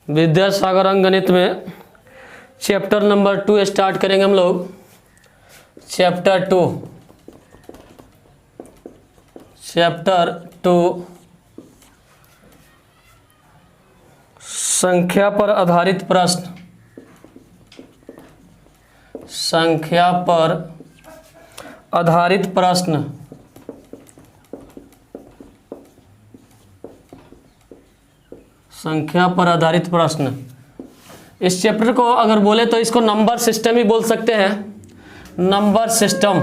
विद्यासागर अंक गणित में चैप्टर नंबर 2 स्टार्ट करेंगे हम लोग। चैप्टर 2 संख्या पर आधारित प्रश्न। संख्या पर आधारित प्रश्न। संख्या पर आधारित प्रश्न। इस चैप्टर को अगर बोले तो इसको नंबर सिस्टम ही बोल सकते हैं। Number system,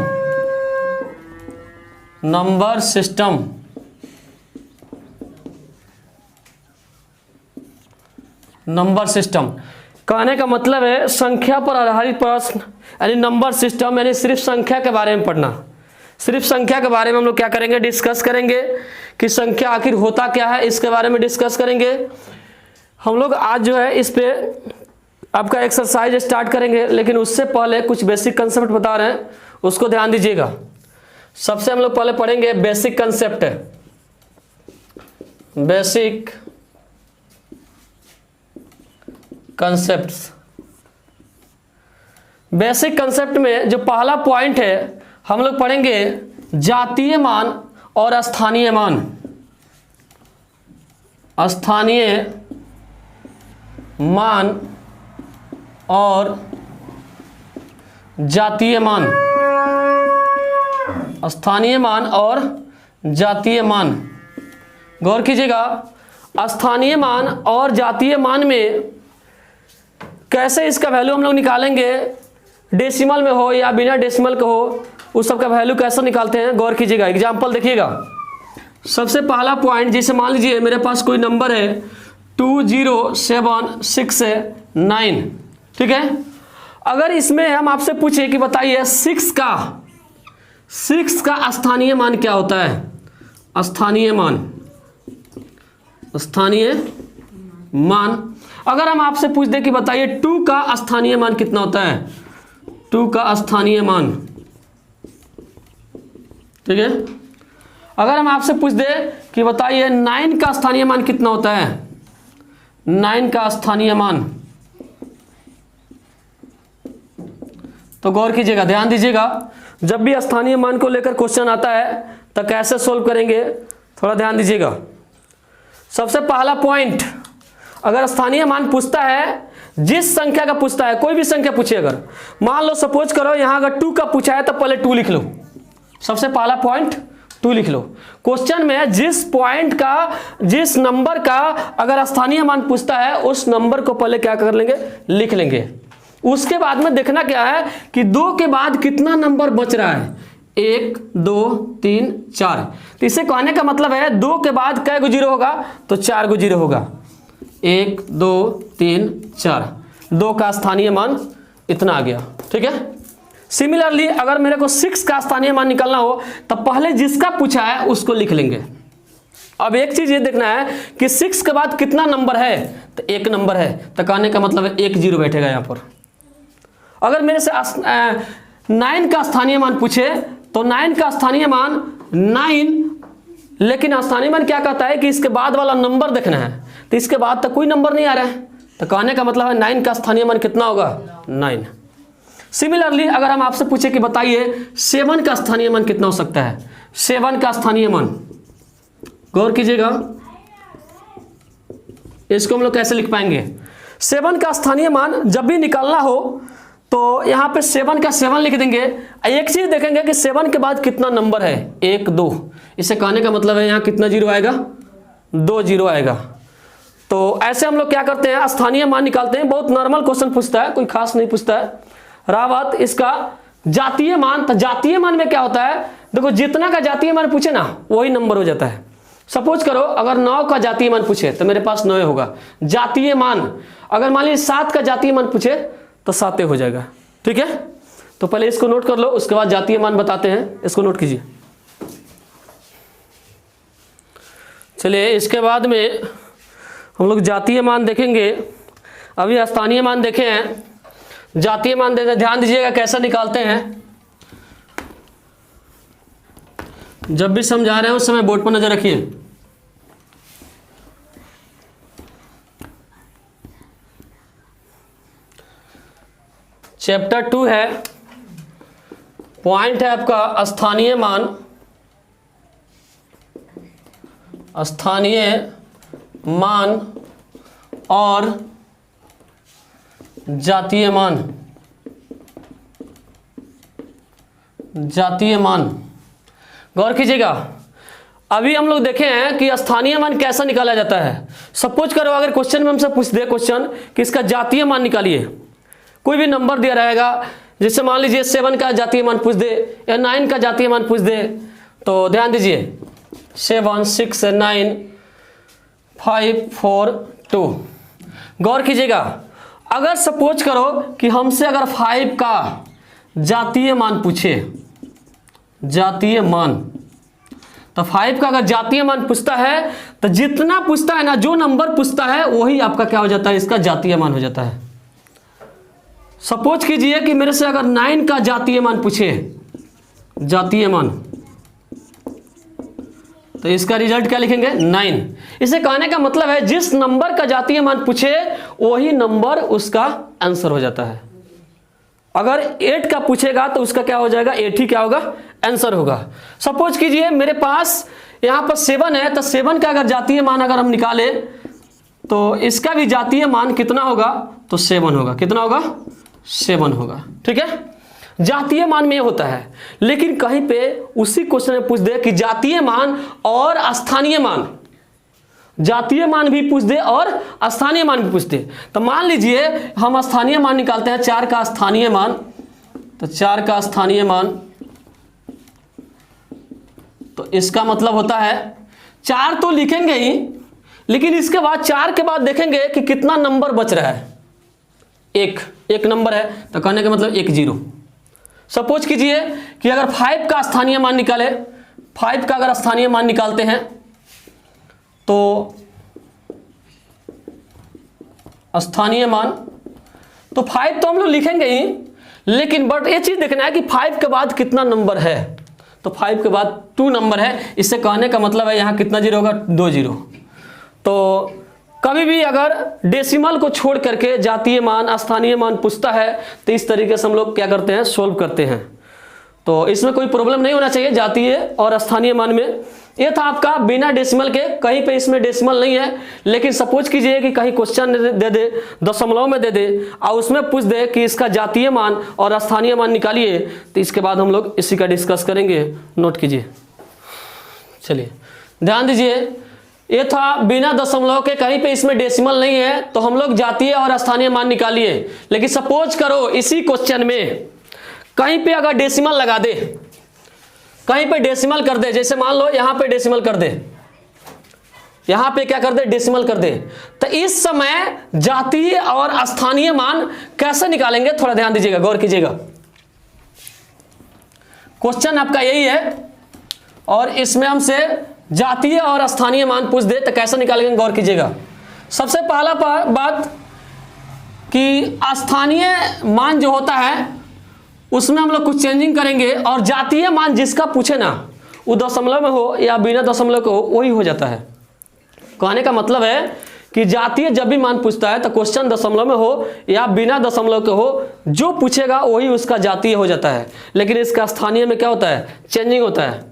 number system. Number system कहने का मतलब है संख्या पर आधारित प्रश्न, यानी नंबर सिस्टम, यानी सिर्फ संख्या के बारे में पढ़ना। सिर्फ संख्या के बारे में हम लोग क्या करेंगे, डिस्कस करेंगे कि संख्या आखिर होता क्या है, इसके बारे में डिस्कस करेंगे हम लोग। आज जो है इस पे आपका एक्सरसाइज स्टार्ट करेंगे, लेकिन उससे पहले कुछ बेसिक कंसेप्ट बता रहे हैं, उसको ध्यान दीजिएगा। सबसे हम लोग पहले पढ़ेंगे basic concept. Basic concepts. Basic concept में जो पहला पॉइंट है हम लोग पढ़ेंगे जातीय मान और स्थानीय मान। स्थानीय मान और जातीय मान। स्थानीय मान और जातीय मान। गौर कीजिएगा, स्थानीय मान और जातीय मान में कैसे इसका वैल्यू हम लोग निकालेंगे, डेसिमल में हो या बिना डेसिमल के हो, उस सब का वैल्यू कैसे निकालते हैं। गौर कीजिएगा, एग्जांपल देखिएगा। सबसे पहला पॉइंट, जैसे मान लीजिए मेरे पास कोई नंबर है 20769, ठीक है। अगर इसमें हम आपसे पूछे कि बताइए 6 का स्थानीय मान क्या होता है। स्थानीय मान, स्थानीय मान। अगर हम आपसे पूछ दे कि बताइए 2 का स्थानीय मान कितना होता है, 2 का स्थानीय मान, ठीक है। अगर हम आपसे पूछ दे कि बताइए 9 का स्थानीय मान कितना होता है, 9 का स्थानीय मान, तो गौर कीजिएगा, ध्यान दीजिएगा। जब भी स्थानीय मान को लेकर क्वेश्चन आता है तो कैसे सोल्व करेंगे, थोड़ा ध्यान दीजिएगा। सबसे पहला पॉइंट, अगर स्थानीय मान पूछता है, जिस संख्या का पूछता है, कोई भी संख्या पूछे, अगर मान लो सपोज करो यहां अगर 2 का पूछा है तो पहले 2 लिख लो। सबसे पहला पॉइंट 2 लिख लो। क्वेश्चन में जिस पॉइंट का, जिस नंबर का अगर स्थानीय मान पूछता है, उस नंबर को पहले क्या कर लेंगे, लिख लेंगे। उसके बाद में देखना क्या है कि 2 के बाद कितना नंबर बच रहा है, 1 2 3 4। तो इसे कहने का मतलब है 2 के बाद कै गो जीरो होगा, तो 4 गो जीरो होगा। 1 2 3 4, 2 का स्थानीय मान इतना आ गया, ठीक है। सिमिलरली अगर मेरे को 6 का स्थानीय मान निकालना हो तो पहले जिसका पूछा है उसको लिख लेंगे। अब एक चीज ये देखना है कि 6 के बाद कितना नंबर है, तो 1 नंबर है, तो कहने का मतलब है 1 जीरो बैठेगा यहां पर। अगर मेरे से 9 का स्थानीय मान पूछे तो 9 का स्थानीय मान 9, लेकिन स्थानीय मान क्या कहता है कि इसके बाद वाला नंबर देखना है, तो इसके बाद तक कोई नंबर नहीं आ रहा है, तो कहने का मतलब है 9 का स्थानीय मान कितना होगा, 9। सिमिलरली अगर हम आपसे पूछे कि बताइए 7 का स्थानीय मान कितना हो सकता है, 7 का स्थानीय मान, गौर कीजिएगा, इसको हम लोग कैसे लिख पाएंगे। 7 का स्थानीय मान जब भी निकालना हो तो यहां पे 7 का 7 लिख देंगे। एक चीज देखेंगे कि 7 के बाद कितना नंबर है, 1 2। इसे कहने का मतलब है यहां कितना जीरो आएगा, 2 जीरो आएगा। तो ऐसे हम लोग क्या करते हैं, स्थानीय मान निकालते हैं। बहुत नॉर्मल क्वेश्चन पूछता है, कोई खास नहीं पूछता है। रहा बात इसका जातीय मान, तो जातीय मान में क्या होता है, देखो जितना का जातीय मान पूछे ना वही नंबर हो जाता है। सपोज करो अगर 9 का जातीय मान पूछे तो मेरे पास 9 होगा जातीय मान। अगर मान लीजिए 7 का जातीय मान पूछे तो 7 हो जाएगा, ठीक है। तो पहले इसको नोट कर लो, उसके बाद जातीय मान बताते हैं, इसको नोट कीजिए। चलिए इसके बाद में हम लोग जातीय मान देखेंगे। अभी स्थानीय मान देखे हैं, जातीय मान देते, ध्यान दीजिएगा कैसा निकालते हैं। जब भी समझा रहे हैं उस समय बोर्ड पर नजर रखिए। चैप्टर 2 है, पॉइंट है आपका स्थानीय मान, स्थानीय मान और जातीय मान, जातीय मान। गौर कीजिएगा, अभी हम लोग देखे हैं कि स्थानीय मान कैसा निकाला जाता है। सपोज करो अगर क्वेश्चन में हमसे पूछ दे क्वेश्चन कि इसका जातीय मान निकालिए, कोई भी नंबर दिया रहेगा, जैसे मान लीजिए 7 का जातीय मान पूछ दे या 9 का जातीय मान पूछ दे, तो ध्यान दीजिए 7 6 9 5 4 2। गौर कीजिएगा, अगर सपोज करो कि हमसे अगर 5 का जातीय मान पूछे, जातीय मान, तो 5 का अगर जातीय मान पूछता है तो जितना पूछता है ना, जो नंबर पूछता है वही आपका क्या हो जाता है, इसका जातीय मान हो जाता है। सपोज कीजिए कि मेरे से अगर 9 का जातीय मान पूछे, जातीय मान, तो इसका रिजल्ट क्या लिखेंगे 9। इसे कहने का मतलब है जिस नंबर का जातीय मान पूछे वही नंबर उसका आंसर हो जाता है। अगर 8 का पूछेगा तो उसका क्या हो जाएगा, 8 ही क्या होगा, आंसर होगा। सपोज कीजिए मेरे पास यहाँ पर 7 है, तो 7 का अगर जातीय मान अगर हम निकाले तो इसका भी जातीय मान कितना होगा, तो 7 होगा। कितना होगा, 7 होगा। ठीक है, जातीय मान में ये होता है। लेकिन कहीं पे उसी क्वेश्चन में पूछ दे कि जातीय मान और स्थानीय मान, जातीय मान भी पूछ दे और स्थानीय मान भी पूछ दे, तो मान लीजिए हम स्थानीय मान निकालते हैं, 4 का स्थानीय मान, तो 4 का स्थानीय मान, तो इसका मतलब होता है 4 तो लिखेंगे ही, लेकिन इसके बाद 4 के बाद देखेंगे कि कितना नंबर बच रहा है, एक नंबर है, तो कहने का मतलब 1 0। सपोज कीजिए कि अगर 5 का स्थानीय मान निकाले, 5 का अगर स्थानीय मान निकालते हैं तो स्थानीय मान, तो 5 तो हम लोग लिखेंगे ही, लेकिन बट ये चीज देखना है कि 5 के बाद कितना नंबर है, तो 5 के बाद 2 नंबर है। इससे कहने का मतलब है यहाँ कितना 0 होगा, 2 0। तो कभी भी अगर डेसिमल को छोड़ करके जातीय मान, स्थानीय मान पूछता है तो इस तरीके से हम लोग क्या करते हैं, सोल्व करते हैं। तो इसमें कोई प्रॉब्लम नहीं होना चाहिए जातीय और स्थानीय मान में। ये था आपका बिना डेसिमल के, कहीं पे इसमें डेसिमल नहीं है। लेकिन सपोज कीजिए कि कहीं क्वेश्चन दे दे, दशमलव में दे दे और उसमें पूछ दे कि इसका जातीय मान और स्थानीय मान निकालिए, तो इसके बाद हम लोग इसी का डिस्कस करेंगे। नोट कीजिए, चलिए ध्यान दीजिए। ये था बिना दशमलव के, कहीं पे इसमें डेसिमल नहीं है, तो हम लोग जातीय और स्थानीय मान निकालिए। लेकिन सपोज करो इसी क्वेश्चन में कहीं पे अगर डेसिमल लगा दे, कहीं पे डेसिमल कर दे, जैसे मान लो यहां पे डेसिमल कर दे, यहां पे क्या कर दे, डेसिमल कर दे, तो इस समय जातीय और स्थानीय मान कैसे निकालेंगे, थोड़ा ध्यान दीजिएगा, गौर कीजिएगा। क्वेश्चन आपका यही है और इसमें हमसे जातीय और स्थानीय मान पूछ दे तो कैसे निकालेंगे, गौर कीजिएगा। सबसे पहला बात कि स्थानीय मान जो होता है उसमें हम लोग कुछ चेंजिंग करेंगे, और जातीय मान जिसका पूछे ना, वो दशमलव में हो या बिना दशमलव के हो, वही हो जाता है। कहने का मतलब है कि जातीय जब भी मान पूछता है तो क्वेश्चन दशमलव में हो या बिना दशमलव के हो, जो पूछेगा वही उसका जातीय हो जाता है। लेकिन इसका स्थानीय में क्या होता है, चेंजिंग होता है।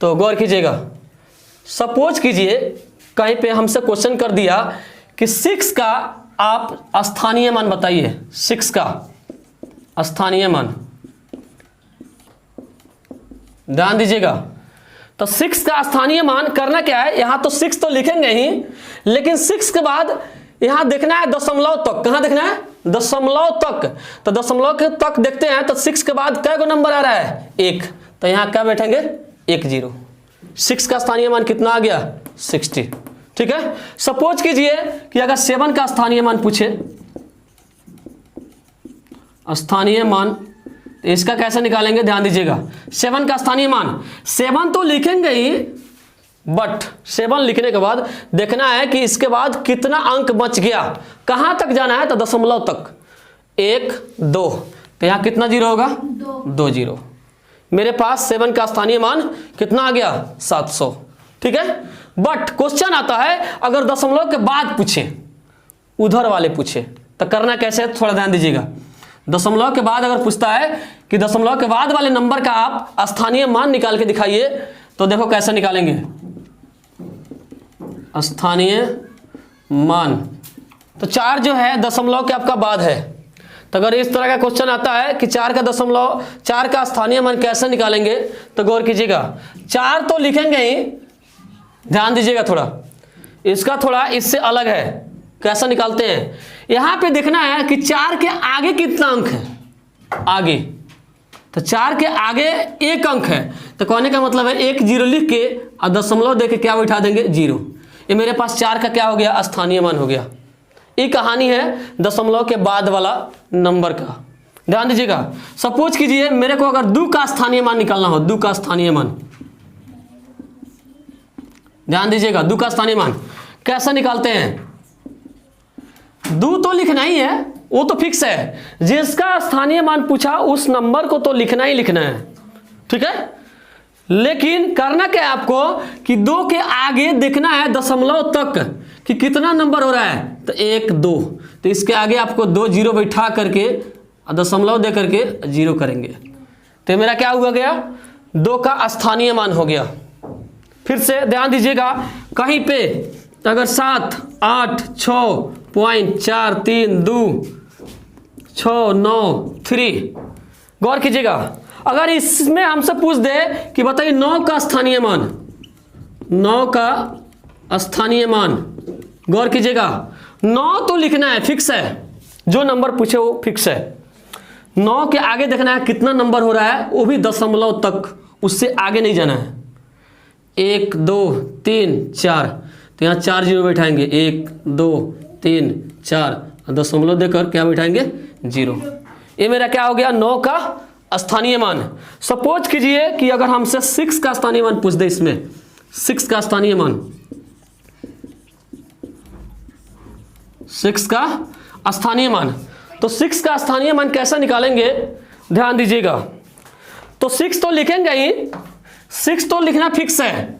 तो गौर कीजिएगा, सपोज कीजिए कहीं पे हमसे क्वेश्चन कर दिया कि 6 का आप स्थानीय मान बताइए, 6 का स्थानीय मान, ध्यान दीजिएगा। तो 6 का स्थानीय मान करना क्या है, यहां तो 6 तो लिखेंगे ही, लेकिन 6 के बाद यहां देखना है दशमलव तक। कहां देखना है, दशमलव तक। तो दशमलव के तक देखते हैं तो 6 के बाद क्या को नंबर आ रहा है, 1, तो यहां क्या बैठेंगे, 1 0। 6 का स्थानीय मान कितना आ गया, 60। ठीक है, सपोज कीजिए कि अगर 7 का स्थानीय मान पूछे, स्थानीय मान, तो इसका कैसे निकालेंगे, ध्यान दीजिएगा। 7 का स्थानीय मान, 7 तो लिखेंगे ही, बट 7 लिखने के बाद देखना है कि इसके बाद कितना अंक बच गया, कहां तक जाना है, तो दशमलव तक। 1 2, तो यहां कितना 0 होगा, 2 0। मेरे पास 7 का स्थानीय मान कितना आ गया, 700। ठीक है, बट क्वेश्चन आता है अगर दशमलव के बाद पूछे, उधर वाले पूछे, तो करना कैसे है, थोड़ा ध्यान दीजिएगा। दशमलव के बाद अगर पूछता है कि दशमलव के बाद वाले नंबर का आप स्थानीय मान निकाल के दिखाइए, तो देखो कैसे निकालेंगे स्थानीय मान। तो 4 जो है दशमलव के आपका बाद है, तो अगर इस तरह का क्वेश्चन आता है कि 4 का स्थानीय मान कैसे निकालेंगे, तो गौर कीजिएगा 4 तो लिखेंगे ही, ध्यान दीजिएगा थोड़ा, इसका थोड़ा इससे अलग है। कैसे निकालते हैं, यहां पे देखना है कि 4 के आगे कितना अंक है, आगे, तो 4 के आगे 1 अंक है, तो कहने का मतलब है 1 0 लिख के और दशमलव दे के क्या बैठा देंगे 0। ये मेरे पास 4 का क्या हो गया, स्थानीय मान हो गया। ये कहानी है दशमलव के बाद वाला नंबर का। ध्यान दीजिएगा, सपोज कीजिए मेरे को अगर 2 का स्थानीय मान निकालना हो, 2 का स्थानीय मान, ध्यान दीजिएगा 2 का स्थानीय मान कैसे निकालते हैं। 2 तो लिखना ही है, वो तो फिक्स है, जिसका स्थानीय मान पूछा उस नंबर को तो लिखना ही लिखना है, ठीक है। लेकिन करना क्या है आपको कि 2 के आगे देखना है दशमलव तक कि कितना नंबर हो रहा है, तो 1 2, तो इसके आगे आपको 2 0 बैठा करके दशमलव दे करके 0 करेंगे, तो मेरा क्या हुआ गया 2 का स्थानीय मान हो गया। फिर से ध्यान दीजिएगा, कहीं पे अगर 7 8 6.432 6 9 3, गौर कीजिएगा, अगर इसमें हमसे पूछ दे कि बताइए 9 का स्थानीय मान, 9 का स्थानीय मान, गौर कीजिएगा 9 तो लिखना है, फिक्स है, जो नंबर पूछे वो फिक्स है। 9 के आगे देखना है कितना नंबर हो रहा है, वो भी दशमलव तक, उससे आगे नहीं जाना है। 1 2 3 4, तो यहाँ 4 0 बैठाएंगे, 1 2 3 4, दशमलव देकर क्या बैठाएंगे 0। ये मेरा क्या हो गया 9 का स्थानीय मान। सपोज कीजिए कि अगर हमसे 6 का स्थानीय मान पूछ दे, इसमें 6 का स्थानीय मान, 6 का स्थानीय मान, तो 6 का स्थानीय मान कैसे निकालेंगे, ध्यान दीजिएगा। तो 6 तो लिखेंगे ही, 6 तो लिखना फिक्स है,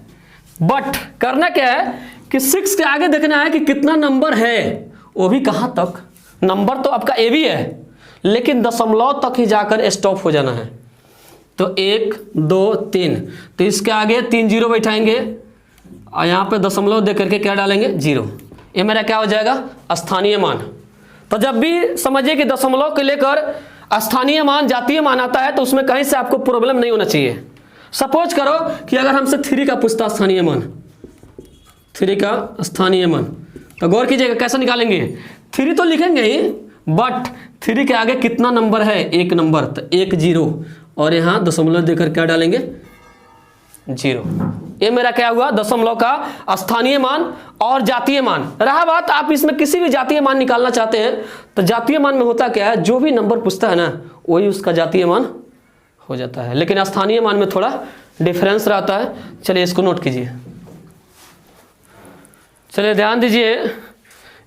बट करना क्या है कि 6 के आगे देखना है कि कितना नंबर है, वो भी कहां तक, नंबर तो आपका ए भी है, लेकिन दशमलव तक ही जाकर स्टॉप हो जाना है। तो 1 2 3, तो इसके आगे 3 0 बैठाएंगे और यहाँ पे दशमलव दे करके क्या डालेंगे 0। ये मेरा क्या हो जाएगा स्थानीय मान। तो जब भी समझिए कि दशमलव के लेकर स्थानीय मान जातीय मान आता है, तो उसमें कहीं से आपको प्रॉब्लम नहीं होना चाहिए। सपोज करो कि अगर हमसे 3 का पूछता स्थानीय मान, 3 का स्थानीय मान, तो गौर कीजिएगा कैसे निकालेंगे। 3 तो लिखेंगे ही, बट 3 के आगे कितना नंबर है, 1 नंबर, तो 1 0 और यहाँ दशमलव देकर क्या डालेंगे 0। ये मेरा क्या हुआ दशमलव का स्थानीय मान और जातीय मान। रहा बात आप इसमें किसी भी जातीय मान निकालना चाहते हैं, तो जातीय मान में होता क्या है, जो भी नंबर पूछता है ना वही उसका जातीय मान हो जाता है, लेकिन स्थानीय मान में थोड़ा डिफरेंस रहता है। चलिए इसको नोट कीजिए, चलिए ध्यान दीजिए।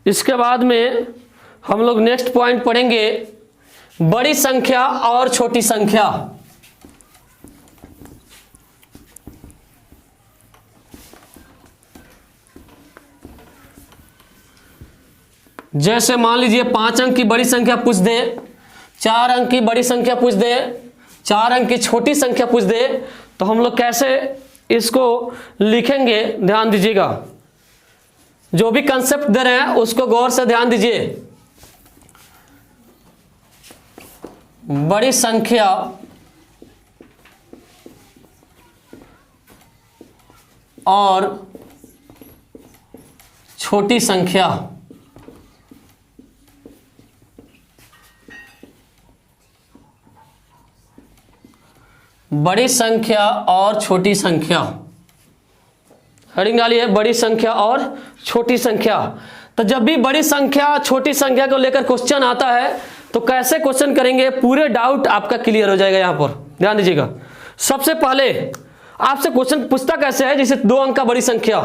इसके बाद में हम लोग नेक्स्ट पॉइंट पढ़ेंगे बड़ी संख्या और छोटी संख्या। जैसे मान लीजिए 5 अंक की बड़ी संख्या पूछ दे, 4 अंक की बड़ी संख्या पूछ दे, 4 अंक की छोटी संख्या पूछ दे, तो हम लोग कैसे इसको लिखेंगे, ध्यान दीजिएगा। जो भी कंसेप्ट दे रहे हैं उसको गौर से ध्यान दीजिए। बड़ी संख्या और छोटी संख्या, बड़ी संख्या और छोटी संख्या, हेडिंग डालिए बड़ी संख्या और छोटी संख्या। तो जब भी बड़ी संख्या छोटी संख्या को लेकर क्वेश्चन आता है तो कैसे क्वेश्चन करेंगे, पूरे डाउट आपका क्लियर हो जाएगा। यहां पर ध्यान दीजिएगा। सबसे पहले आपसे क्वेश्चन पूछता कैसे है, जैसे 2 अंक का बड़ी संख्या,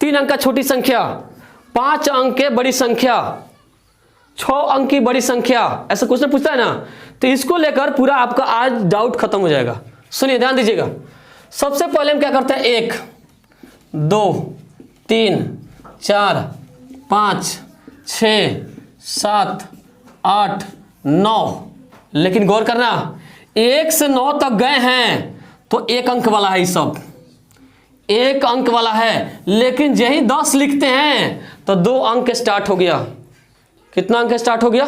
3 अंक का छोटी संख्या, 5 अंक के बड़ी संख्या, 6 अंक की बड़ी संख्या, ऐसा क्वेश्चन पूछता है ना, तो इसको लेकर पूरा आपका आज डाउट खत्म हो जाएगा। सुनिए ध्यान दीजिएगा। सबसे पहले हम क्या करते हैं, 1 2 3 4 5 6 7 8 9, लेकिन गौर करना 1 से 9 तक गए हैं तो 1 अंक वाला है, ये सब 1 अंक वाला है, लेकिन यही 10 लिखते हैं तो 2 अंक स्टार्ट हो गया। कितना अंक स्टार्ट हो गया?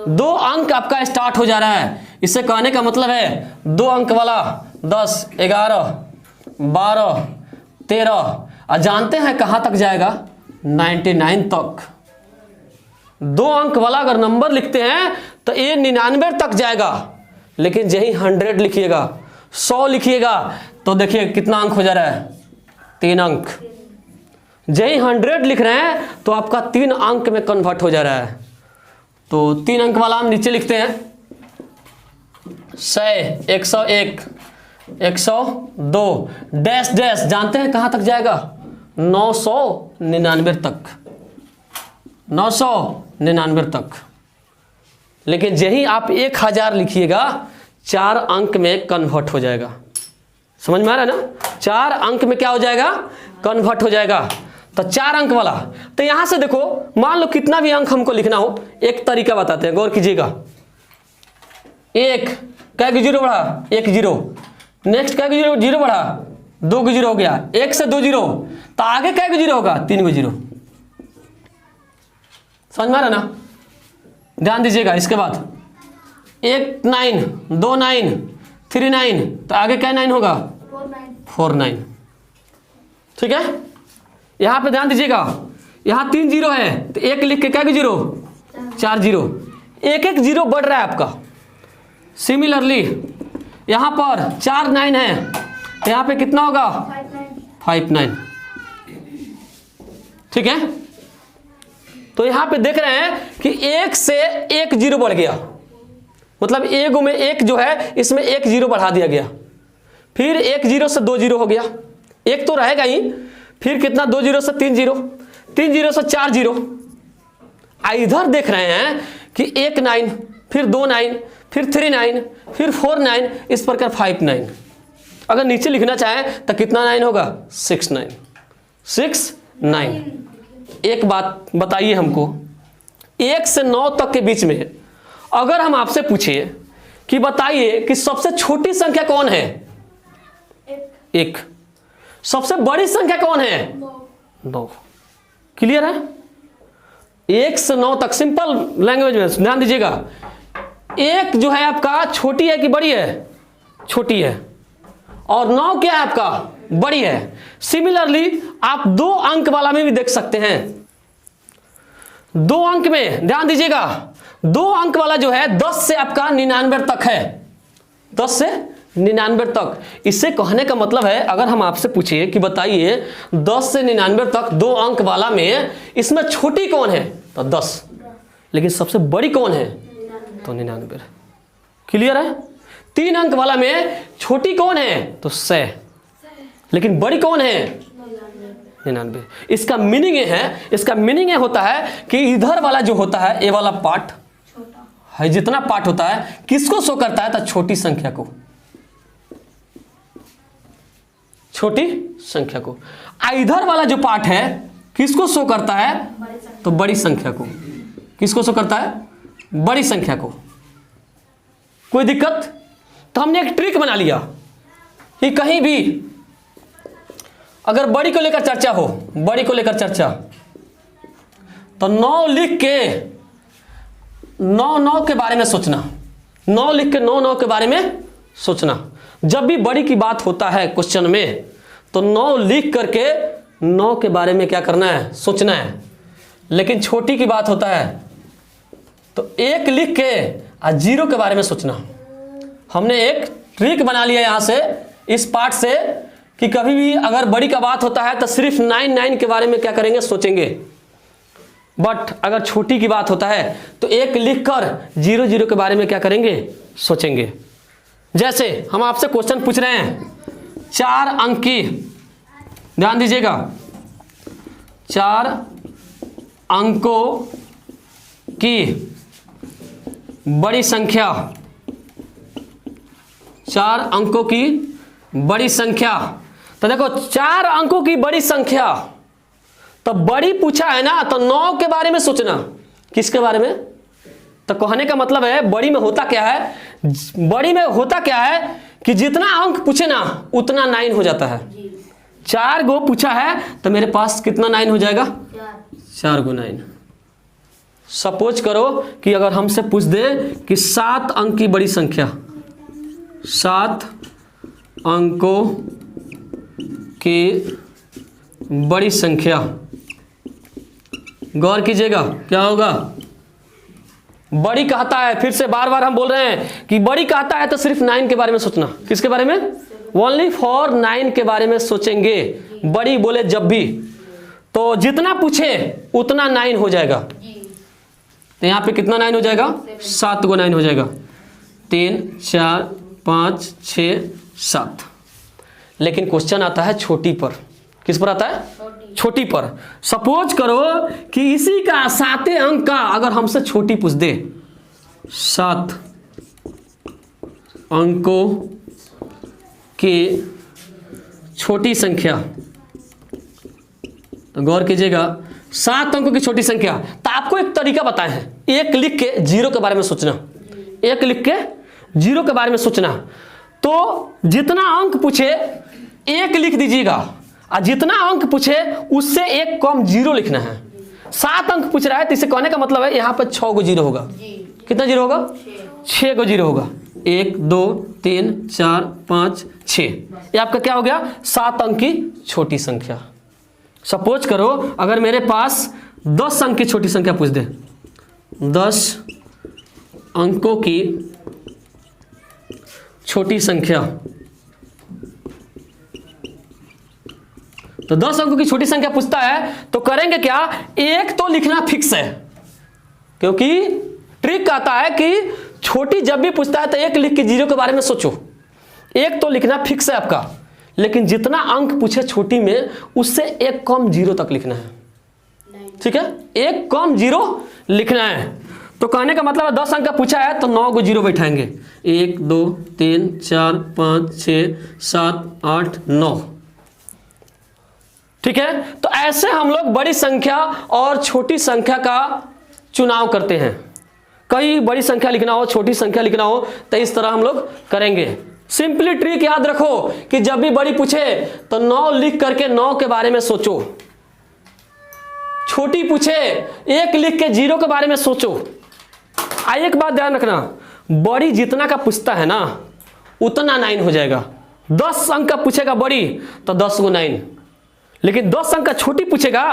2 अंक आपका स्टार्ट हो जा रहा है। इससे कहने का मतलब है 2 अंक वाला 10, 11, 12, 13, और जानते हैं कहाँ तक जाएगा? 99 तक। 2 अंक वाला अगर नंबर लिखते हैं तो ये 99 तक जाएगा, लेकिन यही 100 लिखिएगा, 100 लिखिएगा तो देखिए कितना अंक हो जा रहा है? 3 अंक। यही 100 लिख रहे हैं तो आपका 3 अंक में कन्वर्ट हो जा रहा है। तो 3 अंक वाला हम नीचे लिखते हैं 100, 101, 102, डैश डैश, जानते हैं कहाँ तक जाएगा? 999 तक, 999 तक। लेकिन यही आप 1000 लिखिएगा 4 अंक में कन्वर्ट हो जाएगा। समझ में आ रहा है ना? 4 अंक में क्या हो जाएगा? कन्वर्ट हो जाएगा। तो 4 अंक वाला, तो यहां से देखो, मान लो कितना भी अंक हमको लिखना हो, एक तरीका बताते हैं, गौर कीजिएगा। 1 क्या की 0 बढ़ा? 1 0, नेक्स्ट क्या की 0 बढ़ा? 2 की 0 हो गया, 1 से 2 0, तो आगे क्या की 0 होगा? 3 को 0। समझ में आ रहा ना? ध्यान दीजिएगा। इसके बाद 1 9, 2 9, 3 9, तो आगे क्या 9 होगा? 4 9। ठीक है, यहां पे ध्यान दीजिएगा, यहां 3 0 है तो 1 लिख के क्या की 0? 4 0, 1 0 बढ़ रहा है आपका। सिमिलरली यहां पर 4 9 है तो यहां पे कितना होगा? 5 9। ठीक है, तो यहां पे देख रहे हैं कि 1 से 1 0 बढ़ गया, मतलब एगो में 1 जो है इसमें 1 0 बढ़ा दिया गया। फिर 1 0 से 2 0 हो गया, 1 तो रहेगा ही। फिर कितना? 2 0 से 3 0, 3 0 से 4 0। इधर देख रहे हैं कि 1 9, फिर 2 9, फिर 3 9, फिर 4 9, इस प्रकार 5 9। अगर नीचे लिखना चाहें तो कितना 9 होगा? 6 9, 6 9। एक बात बताइए हमको, 1 से 9 तक के बीच में अगर हम आपसे पूछिए कि बताइए कि सबसे छोटी संख्या कौन है? 1। सबसे बड़ी संख्या कौन है? 9। क्लियर है? 1 से 9 तक सिंपल लैंग्वेज में ध्यान दीजिएगा। 1 जो है आपका छोटी है कि बड़ी है? छोटी है। और 9 क्या है आपका? बड़ी है। सिमिलरली आप 2 अंक वाला में भी देख सकते हैं। 2 अंक में ध्यान दीजिएगा, 2 अंक वाला जो है 10 से आपका 99 तक है, 10 से 99 तक। इससे कहने का मतलब है, अगर हम आपसे पूछिए कि बताइए 10 से 99 तक 2 अंक वाला में इसमें छोटी कौन है? तो 10, लेकिन सबसे बड़ी कौन है? तो 99। क्लियर है? 3 अंक वाला में छोटी कौन है? तो 100, लेकिन बड़ी कौन है? 99। इसका मीनिंग ये है, इसका मीनिंग ये होता है कि इधर वाला जो होता है, ये वाला पार्ट है, जितना पार्ट होता है किसको शो करता है? तो छोटी संख्या को, छोटी संख्या को। इधर वाला जो पार्ट है किसको शो करता है? तो बड़ी संख्या को। किसको शो करता है? बड़ी संख्या को। कोई दिक्कत? तो हमने एक ट्रिक बना लिया कि कहीं भी अगर बड़ी को लेकर चर्चा हो, बड़ी को लेकर चर्चा, तो 9 लिख के 9 9 के बारे में सोचना, 9 लिख के 9 9 के बारे में सोचना। जब भी बड़ी की बात होता है क्वेश्चन में तो 9 लिख करके 9 के बारे में क्या करना है? सोचना है। लेकिन छोटी की बात होता है तो 1 लिख के 0 के बारे में सोचना। हमने एक ट्रिक बना लिया यहाँ से, इस पार्ट से, कि कभी भी अगर बड़ी का बात होता है तो सिर्फ 9 9 के बारे में क्या करेंगे? सोचेंगे। बट अगर छोटी की बात होता है तो 1 लिखकर 0 0 के बारे में क्या करेंगे? सोचेंगे। जैसे हम आपसे क्वेश्चन पूछ रहे हैं 4 अंक की, ध्यान दीजिएगा, 4 अंकों की बड़ी संख्या, 4 अंकों की बड़ी संख्या। तो देखो 4 अंकों की बड़ी संख्या, तो बड़ी पूछा है ना, तो 9 के बारे में सोचना। किसके बारे में? तो कहने का मतलब है बड़ी में होता क्या है, बड़ी में होता क्या है कि जितना अंक पूछे ना उतना 9 हो जाता है। 4 गो पूछा है तो मेरे पास कितना 9 हो जाएगा, 4 गो 9। सपोज करो कि अगर हमसे पूछ दे कि 7 अंक की बड़ी संख्या, 7 अंकों की बड़ी संख्या, गौर कीजिएगा क्या होगा। बड़ी कहता है, फिर से बार बार हम बोल रहे हैं कि बड़ी कहता है तो सिर्फ 9 के बारे में सोचना। किसके बारे में, ओनली फॉर 9 के बारे में सोचेंगे। बड़ी बोले जब भी, तो जितना पूछे उतना 9 हो जाएगा। तो यहाँ पे कितना 9 हो जाएगा, 7 गो 9 हो जाएगा। 3 4 5 6 7। लेकिन क्वेश्चन आता है छोटी पर। किस पर आता है, छोटी पर। सपोज करो कि इसी का 7वें अंक का अगर हमसे छोटी पूछ दे, 7 अंकों की छोटी संख्या, तो गौर कीजिएगा 7 अंकों की छोटी संख्या। तो आपको एक तरीका बताए हैं, एक लिख के 0 के बारे में सोचना, एक लिख के 0 के बारे में सोचना। तो जितना अंक पूछे एक लिख दीजिएगा, और जितना अंक पूछे उससे एक कम 0 लिखना है। 7 अंक पूछ रहा है तो इसे कहने का मतलब है यहाँ पर 6 गो 0 होगा। कितना 0 होगा, 6 गो 0 होगा। 1 2 3 4 5 6, ये आपका क्या हो गया, 7 अंक की छोटी संख्या। सपोज करो अगर मेरे पास 10 अंक की छोटी संख्या पूछ दे, 10 अंकों की छोटी संख्या, तो 10 अंकों की छोटी संख्या पूछता है तो करेंगे क्या, एक तो लिखना फिक्स है, क्योंकि ट्रिक कहता है कि छोटी जब भी पूछता है तो एक लिख के 0 के बारे में सोचो। एक तो लिखना फिक्स है आपका, लेकिन जितना अंक पूछे छोटी में उससे एक कम 0 तक लिखना है। ठीक है, एक कम 0 लिखना है। तो कहने का मतलब है 10 अंक का पूछा है तो 9 गो 0 बैठाएंगे। 1 2 3 4 5 6 7 8 9। ठीक है, तो ऐसे हम लोग बड़ी संख्या और छोटी संख्या का चुनाव करते हैं। कई बड़ी संख्या लिखना हो, छोटी संख्या लिखना हो, तो इस तरह हम लोग करेंगे। सिंपली ट्रिक याद रखो कि जब भी बड़ी पूछे तो 9 लिख करके 9 के बारे में सोचो। छोटी पूछे एक लिख के 0 के बारे में सोचो। एक बात ध्यान रखना, बड़ी जितना का पूछता है ना उतना 9 हो जाएगा। 10 अंक का पूछेगा बड़ी तो 10 गो 9, लेकिन 10 अंक का छोटी पूछेगा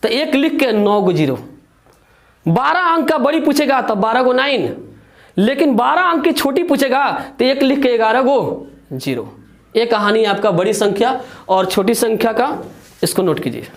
तो एक लिख के 9 गो 0। 12 अंक का बड़ी पूछेगा तो 12 गो 9, लेकिन 12 अंक की छोटी पूछेगा तो एक लिख के 11 गो 0। ये कहानी आपका बड़ी संख्या और छोटी संख्या का, इसको नोट कीजिए।